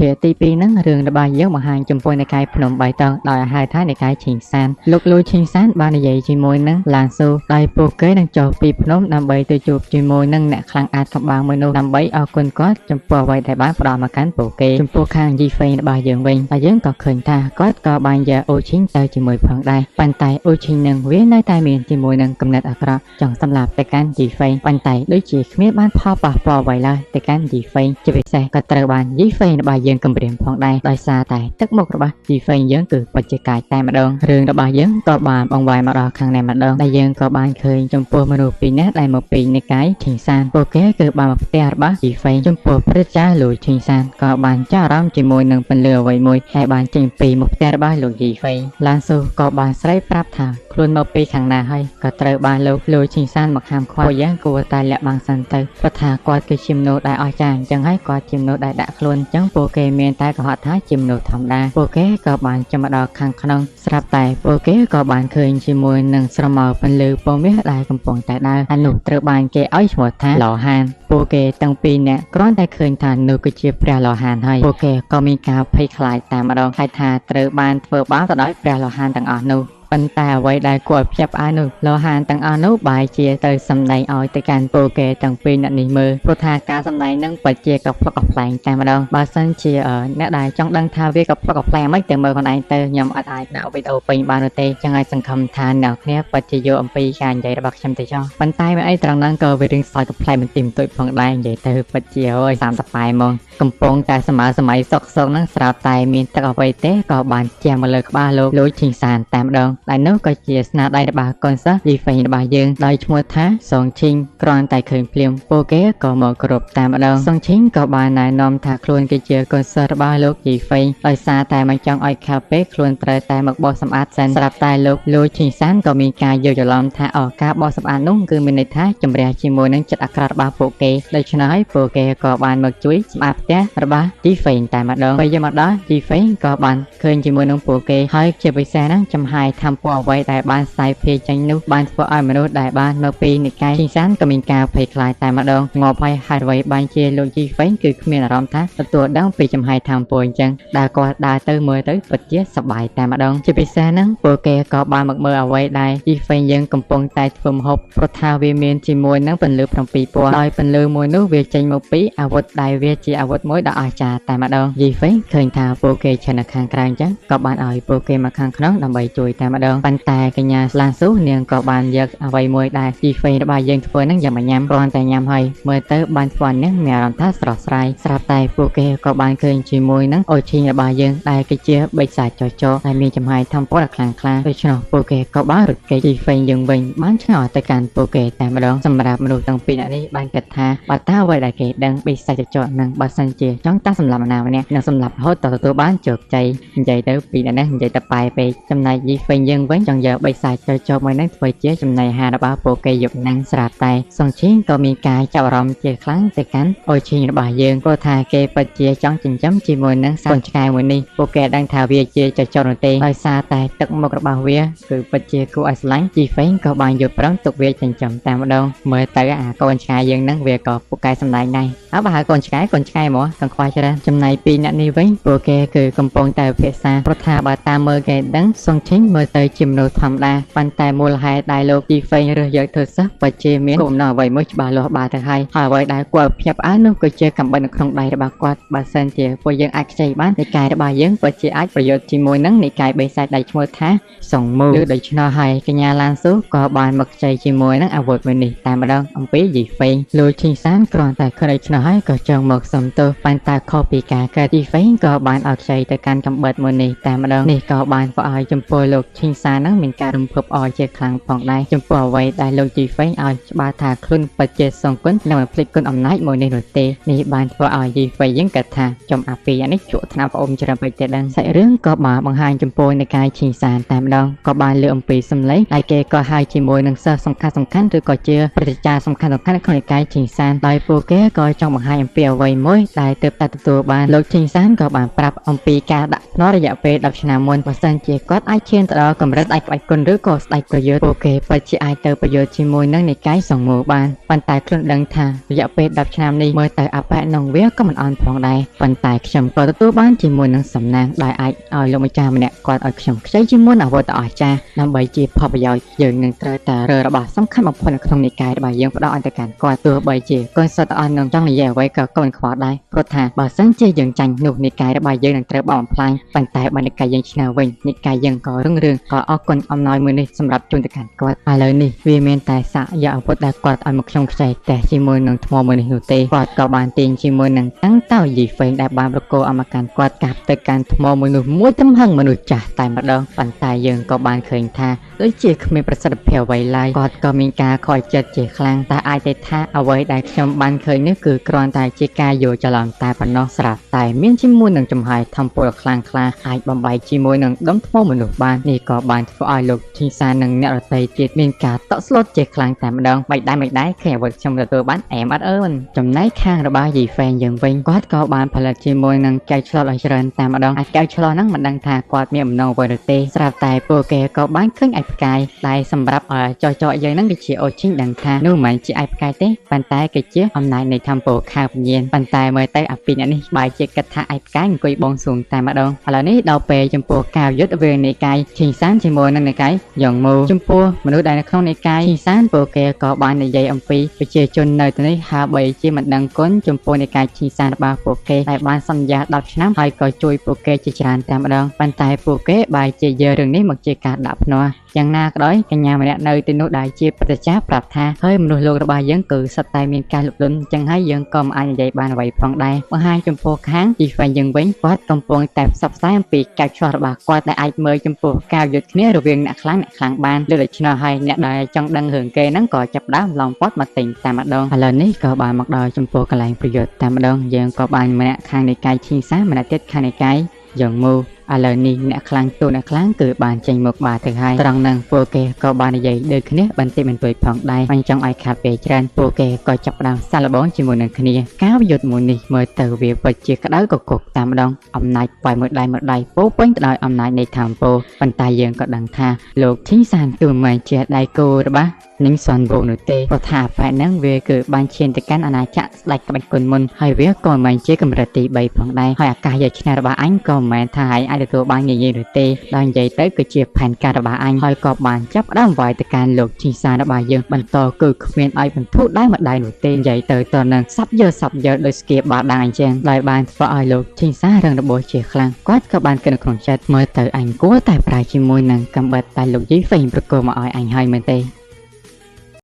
ភាគទី2ហ្នឹងរឿងរបស់យើងបង្ហាញចំពោះនៃកាយភ្នំបៃតងដោយហៅថានៃកាយឈីងសានលោកលួយឈីងសានបាននិយាយជាមួយនឹងឡានស៊ូដោយពួកគេនឹងចុះពីភ្នំដើម្បីទៅជួបជាមួយនឹងអ្នកខ្លាំងអាចកំបាំងមួយនោះដើម្បីអរគុណគាត់ចំពោះអ្វីដែលបានផ្ដល់មកកាន់ពួកគេចំពោះខាងយីហ្វេងរបស់យើងវិញតែយើងក៏ឃើញថាគាត់ក៏បានយកអូឈីងទៅជាមួយផងដែរប៉ុន្តែអូឈីងនឹងវានៅតែមានជាមួយនឹងគំនិតអាក្រក់ចង់សម្លាប់ទៅកាន់យីហ្វេងប៉ុន្តែដូចជាគ្មានបានផលប៉ះពាល់អ្វីឡើយទៅកាន់យីហ្វេងជាពិសេសក៏ត្រូវបានយីហ្វេងរបស់យើងគំរាមផងដែរដោយសារតែទឹកមុខរបស់យីហ្វេងយើងគឺបច្ចេកកាយតែម្ដងរឿងរបស់យើងក៏បានបង្វែរមកដល់ខាងនេះម្ដងដែលយើងក៏បានឃើញចំពោះមនុស្សពីរនាក់ដែលមកពីនិកាយឈីងសានពួកគេគឺបានមកផ្ទះរបស់យីហ្វេងចំពោះព្រឹទ្ធាចារ្យលួយឈីងសានក៏បានចាប់អារម្មណ៍ជាមួយនឹងពន្លឺអ្វីមួយដែលបានចេញពីមុខផ្ទះរបស់លោកយីហ្វេងឡានស៊ូក៏បានស្រែកប្រាប់ថាខ្លួនមកពីខាងណាហើយក៏ត្រូវបានលោកលួយឈីងសានមកហាមឃាត់យ៉ាងគួរតែលាក់បាំងសិនទៅព្រោះថាគាត់គឺជាមនុស្សដែលអស្ចារ្យអញ្ចឹងហើយគាត់ជាមនុស្សដែលដាក់ខ្លួនអញ្ចឹងពួកគេមានតែកុហកថាជាមនុស្សធម្មតាពួកគេក៏បានចាំមកដល់ខាងក្នុងស្រាប់តែពួកគេក៏បានឃើញជាមួយនឹងស្រមោលពន្លឺពណ៌មាសដែលកំពុងតែដើរហើយនោះត្រូវបានគេឲ្យឈ្មោះថាឡោហានពួកគេទាំងពីរនាក់គ្រាន់តែឃើញថានោះគឺជាព្រះឡោហានហើយពួកគេក៏មានការភ័យខ្លាចតែម្ដងហើយថាត្រូវបានធ្វើបាបទៅដោយព្រះឡោហានទាំងអស់នោះប៉ុន្តែអ្វីដែលគួរឲ្យភ្ញាក់ផ្អើលនោះឡោហានទាំងអស់នោះបែរជាទៅសម្ដែងឲ្យទៅកាន់ពួកគេទាំងពីរនាក់នេះមើលព្រោះថាការសម្ដែងនឹងពិតជាកផ្លុកកផ្លែងតែម្ដងបើសិនជាអ្នកដែលចង់ដឹងថាវាកផ្លុកកផ្លែងមិនទៅមើលខ្លួនឯងទៅខ្ញុំអត់អាចដាក់វីដេអូពេញបានទេចឹងហើយសង្ឃឹមថាអ្នកគ្នាពិតជាយកអំពីការនិយាយរបស់ខ្ញុំទៅចោះប៉ុន្តែមិនអីត្រង់ហ្នឹងក៏វារៀងសើចកផ្លែងបន្តិចបន្តួចផងដែរនិយាយទៅពិតជាអើយ30ប៉ែហ្មងកំពុងតែសម័យសុកហ្នឹងស្រាប់តែមានទឹកអ្វីទេក៏បានជះមកលើក្បាលលោកលួយឈីងសានតែម្ដងដែលនោះក៏ជាស្នាដៃរបស់កូនសិស្សយីហ្វេងរបស់យើងដោយឈ្មោះថាសុងឈីងគ្រាន់តែឃើញភ្លាមពួកគេក៏មកគោរពតែម្ដងសុងឈីងក៏បានណែនាំថាខ្លួនគឺជាកូនសិស្សរបស់លោកយីហ្វេងដោយសារតែមិនចង់ឲ្យខាប់ពេកខ្លួនត្រូវតែមកបោសសម្អាតសិនស្រាប់តែលោកលួយឈីងសានក៏មានការយល់ច្រឡំថាការបោសសម្អាតនោះគឺមានន័យថាជំរះជាមួយនឹងចិត្តអាក្រក់របស់ពួកគេដូច្នេះហើយពួកគេក៏បានមកជួយសម្អាតផ្ទះរបស់យីហ្វេងតែម្ដងពេលយកមកដល់យីហ្វេងក៏បានឃើញជាមួយនឹងពួកគេហើយជាពិសេសហ្នឹងចំហាយថាំពួកអ្វីដែលបានផ្សាយភាយចេញនោះបានធ្វើឲ្យមនុស្សដែលបានមកពីនិកាយឈីងសានក៏មានការភ័យខ្លាចតែម្ដងងប់ហើយហេតុអ្វីបានជាលោកយីហ្វេងគឺគ្មានអារម្មណ៍ថាទទួលដឹងពីចំហាយថាំពួកអញ្ចឹងដែលគាត់ដើរទៅមើលទៅពិតជាសប្បាយតែម្ដងជាពិសេសហ្នឹងពួកគេក៏បានមកមើលអ្វីដែលយីហ្វេងយើងកំពុងតែធ្វើម្ហូបព្រោះថាវាមានជាមួយនឹងពន្លឺ7ពណ៌ដោយពន្លឺមួយនោះវាចេញមកពីអាវុធដែលវាជាអាវុធមួយដ៏អស្ចារ្យតែម្ដងយីហ្វេងឃើញថាពួកគេឈរនៅខាងក្រៅអញ្ចឹងក៏បានឲ្យពួកគេមកខាងក្នុងដើម្បីជួយតែម្ដងប៉ុន្តែកញ្ញាឡានស៊ូនាងក៏បានយកអ្វីមួយដែលយីហ្វេងរបស់យើងធ្វើហ្នឹងយ៉ាងមកញ៉ាំគ្រាន់តែញ៉ាំហើយមើលទៅបានធ្វើឲ្យនាងមានអារម្មណ៍ថាស្រស់ស្រាយស្រាប់តែពួកគេក៏បានឃើញជាមួយនឹងអូឈីងរបស់យើងដែលគឺជាបិសាចចោចដែលមានចំហាយធម្មពលដ៏ខ្លាំងក្លាដូច្នោះពួកគេក៏បានរត់គេចយីហ្វេងយើងវិញបានឆ្ងល់ទៅកាន់ពួកគេតែម្ដងសម្រាប់មនុស្សទាំងពីរនាក់នេះបានគិតថាបើតើអ្វីដែលគេដឹងបិសាចចោនឹងបើសិនជាចង់តាំងសម្រាប់ណាម្នាក់នឹងសម្រាប់រហូតទទួលបានជោគជ័យនិយាយទៅពីអ្នកនេះនិយាយទៅប៉ែពេកចំណែកយីហ្វេងយើងវិញចង់យកបិសាចចោមួយនឹងធ្វើជាចំណីអាហាររបស់ពួកគេយកនឹងស្រាប់តែសុងឈីងក៏មានការចាប់អារម្មណ៍ជាខ្លាំងទៅកាន់អូឈីងរបស់យើងព្រោះថាគេពិតជាចង់ចិញ្ចឹមជាមួយនឹងកូនឆ្កែមួយនេះពួកគេដឹងថាវាជាចោនោះទេដោយសារតែទឹកមុខរបស់វាគឺពិតជាគួរឲ្យស្រឡាញ់យីហ្វេងក៏បានយកប្រឹងទុកវាចិញ្ចឹមតែម្ដងមើលទៅអាកូនឆ្កែយើងនឹងវាក៏ពូកែសម្ដែងដែរបើហៅកូនឆ្កែហ្មងកង្ខ្វះច្រើនចំណែកពីអ្នកនេះវិញពួកគេគឺកំពុងតែពិភាក្សាព្រោះថាបើតាមមើលគេដឹងសុងឈីងមើលទៅជាមនុស្សធម្មតាប៉ុន្តែមូលហេតុដែលលោកយីហ្វេងរើសយកធ្វើសិស្សពិតជាមានគំនិតអ្វីមួយច្បាស់លាស់បាទទៅហើយអ្វីដែលគួរភ្ញាក់ផ្អើលនោះគឺជាកាំបិតនៅក្នុងដៃរបស់គាត់បើសិនជាពួកយើងអាចខ្ចីបាននិកាយរបស់យើងពិតជាអាចប្រយុទ្ធជាមួយនឹងនិកាយបេសាចដែលឈ្មោះថាសុងមូឬដូច្នោះហើយកញ្ញាឡានស៊ូក៏បានមកខ្ចីជាមួយនឹងអាវុធមួយនេះតែម្ដងអំពីយីហ្វេងលួយឈីងសានគ្រាន់តែឃើញដូច្នោះហើយក៏ចង់មកសុំទោសប៉ុន្តែខុសពីការកើតយីហ្វេងក៏បានឲ្យខ្ចីទៅកាន់កាំបិតមួយនេះតែម្ដងនេះក៏បានធ្វើឲ្យចំពោះលោកឈីងសាននឹងមានការរំភើបអរជាខ្លាំងផងដែរចំពោះអ្វីដែលលោកយីហ្វេងឲ្យច្បាស់ថាខ្លួនពិតជាសងគុណនិងមិនភ្លេចគុណអំណាចមួយនេះនោះទេនេះបានធ្វើឲ្យយីហ្វេងយើងគិតថាចំអាពីអានេះជក់ថ្នាក់ប្អូនច្រើនពេកទេដឹងសាច់រឿងក៏បានបង្ហាញចំពោះនៃកាយឈីងសានតែម្ដងក៏បានលើកអំពីសម្លេងដែលគេក៏ហៅជាមួយនឹងសិស្សសំខាន់ឬក៏ជាព្រឹទ្ធាចារ្យសំខាន់ក្នុងនៃកាយឈីងសានដោយពួកគេក៏ចង់បង្ហាញអំពីអ្វីមួយដែលទើបតែទទួលបានលោកឈីងសានក៏បានប្រាប់អំពីការដាក់ ភ្នាល់រយៈពេល10ឆ្នាំមុនបើសិនជាគាត់អាចឈានទៅដល់កម្រិតស្ដេចក្បាច់គុណឬក៏ស្ដេចប្រយុទ្ធពួកគេពិតជាអាចទៅប្រយុទ្ធជាមួយនឹងនិកាយសង្មូបានប៉ុន្តែខ្លួនដឹងថារយៈពេល10ឆ្នាំនេះមើលទៅអបៈនឹងវាក៏មិនអន់ផងដែរប៉ុន្តែខ្ញុំក៏ទទួលបានជាមួយនឹងសំណាងដែលអាចឲ្យលោកម្ចាស់ម្នាក់គាត់ឲ្យខ្ញុំខ្ចីជាមួយអាវុធដ៏អស្ចារ្យដើម្បីជាផលប្រយោជន៍យើងនឹងត្រូវតែរើរបស់សំខាន់បំផុតនៅក្នុងនិកាយរបស់យើងផ្ដោតឲ្យទៅកាន់គាត់ទោះបីជាកូនសិស្សទាំងអស់នឹងចង់និយាយអ្វីក៏កូនខ្វល់ដែរព្រោះថាបើសិនជាយើងចាញ់នោះនិកាយរបស់យើងនឹងត្រូវបោកបំផ្លាញប៉ុន្តែបើនិកាយយើងឈ្នះវិញនិកាយយើងក៏រុងរឿងក៏អរគុណអំណោយមួយនេះសម្រាប់ជូនទៅកាន់គាត់ឥឡូវនេះវាមានតែសាកយកអាវុធដែលគាត់ឲ្យមកខ្ញុំខ្ចីតែជាមួយនឹងថ្មមួយនេះនោះទេគាត់ក៏បានទាញជាមួយនឹងតាំងតៅយីហ្វេងដែលបានប្រកោអមកាន់គាត់កាប់ទៅកាន់ថ្មមួយនោះមួយទំហឹងមនុស្សចាស់តែម្ដងប៉ុន្តែយើងក៏បានឃើញថាដូចជាគ្មានប្រសិទ្ធភាពអ្វីឡើយគាត់ក៏មានការខកចិត្តជាខ្លាំងតែអាចទេថាអ្វីដែលខ្ញុំបានឃើញនេះគឺគ្រាន់តែជាការយល់ច្រឡំតែប៉ុណ្ណោះស្រាប់តែមានជាមួយនឹងចំហាយធំពលខ្លាំងក្លាអាចបំបីជាមួយនឹងដុំថ្មមនុស្សបាននេះក៏បានធ្វើឲ្យលោកឈីសានិងអ្នករតីទៀតមានការតក់ស្លុតជាខ្លាំងតែម្ដងមិនដែរឃើញអ្វីខ្ញុំទទួលបានអែមអត់អើនចំណែកខាងរបស់យីហ្វេងយើងវិញគាត់ក៏បានផលិតជាមួយនឹងកែវឆ្លុតឲ្យច្រើនតែម្ដងអាចកែវឆ្លុតហ្នឹងមិនដឹងថាគាត់មានអំណងអ្វីឬទេស្រាប់តែពួកគេក៏បានឃើញឯផ្កាយដែលសម្រាប់ចោចយើងហ្នឹងគឺជាអូឈីងដឹងថានោះមិនមែនជាឯផ្កាយទេប៉ុន្តែគេជាអំណាចនៃធម្មពលខាងវិញ្ញាណប៉ុន្តែមើលទៅអាពីអ្នកនេះបែរជាគិតថាឯផ្កាយអង្គុយបងសួងតែម្ដងឥឡូវនេះដល់ពេលចំពោះការយុទ្ធវេនិកាយឈីងសានជាមួយនឹងនិកាយយ៉ងមូចំពោះមនុស្សដែលនៅក្នុងនិកាយឈីងសានពួកគេក៏បាននិយាយអំពីប្រជាជននៅទីនេះហាបីជាមិនដឹងគុណចំពោះនិកាយឈីងសានរបស់ពួកគេដែលបានសន្យា10ឆ្នាំហើយក៏ជួយពួកគេជាច្រើនតែម្ដងប៉ុន្តែពួកគេបែរជាយករឿងនេះមកជាការដាក់ភ្នាល់យ៉ាងណាក៏ដោយកញ្ញាម្នាក់នៅទីនោះដែលជាប្រតិចាប្រាប់ថាហើយមនុស្សលោករបស់យើងគឺសុទ្ធតែមានការលុបលុនចឹងហើយយើងក៏មិនអាចនិយាយបានអ្វីផងដែរបង្ហាញចំពោះខាងជីហ្វេងយើងវិញគាត់កំពុងតែផ្សព្វផ្សាយអំពីការឆ្លោះរបស់គាត់ដែលអាចមើលចំពោះការយុទ្ធគ្នារវាងអ្នកខ្លាំងបានលើដូច្នោះហើយអ្នកដែលចង់ដឹងរឿងគេហ្នឹងក៏ចាប់ដើមឡងព័ទ្ធមកទិញតែម្ដងឥឡូវនេះក៏បានមកដល់ចំពោះកន្លែងប្រយុទ្ធតែម្ដងយើងក៏បានម្នាក់ខាងនៃកាយឈីងសាម្នាក់ទៀតខាងនៃកាយយ៉ងមូឥឡូវនេះអ្នកខ្លាំងទូអ្នកខ្លាំងគឺបានចេញមកបាទៅហើយត្រង់នឹងពួកគេក៏បាននិយាយដូចគ្នាបន្តិចបន្តួចផងដែរមិនចង់ឲ្យខាត់ពេលច្រើនពួកគេក៏ចាប់ផ្ដើមសាឡបងជាមួយនឹងគ្នាការយុទ្ធមួយនេះមើលទៅវាពិតជាក្តៅកគុកតែម្ដងអំណាចវាយមួយដៃពោពេញទៅដោយអំណាចនៃធម្មពលប៉ុន្តែយើងក៏ដឹងថាលោកឈីងសានគឺមិនមែនជាដៃគូរបស់និងសនវោនោះទេព្រោះថាបែបហ្នឹងវាគឺបានឈានទៅកាន់អាណាចក្រស្ដេចក្បាច់គុណមុនហើយវាក៏មិនមែនជាកម្រិតទី3ផងដែរហើយឱកាសយកឈ្នះរបស់អញក៏មិនមែនថាឯងអាចទទួលបានងាយៗនោះទេដល់និយាយទៅគឺជាផែនការរបស់អញហើយក៏បានចាប់ផ្ដើមវាយទៅកាន់លោកឈីសានរបស់យើងបន្តគឺគ្មានឲ្យបន្ធូរដៃម្ដាយនោះទេនិយាយទៅតនឹងសាប់យកដោយស្គៀបាដាងអញ្ចឹងដោយបានធ្វើឲ្យលោកឈីសារឹងរបួសជាខ្លាំងគាត់ក៏បានគិតក្នុងចិត្តមើលទៅអញគួរតែប្រាជាមួយនឹងកំបិតតែលោកយីហ្វេងប្រកោមកឲ្យអញហើយមែនទេ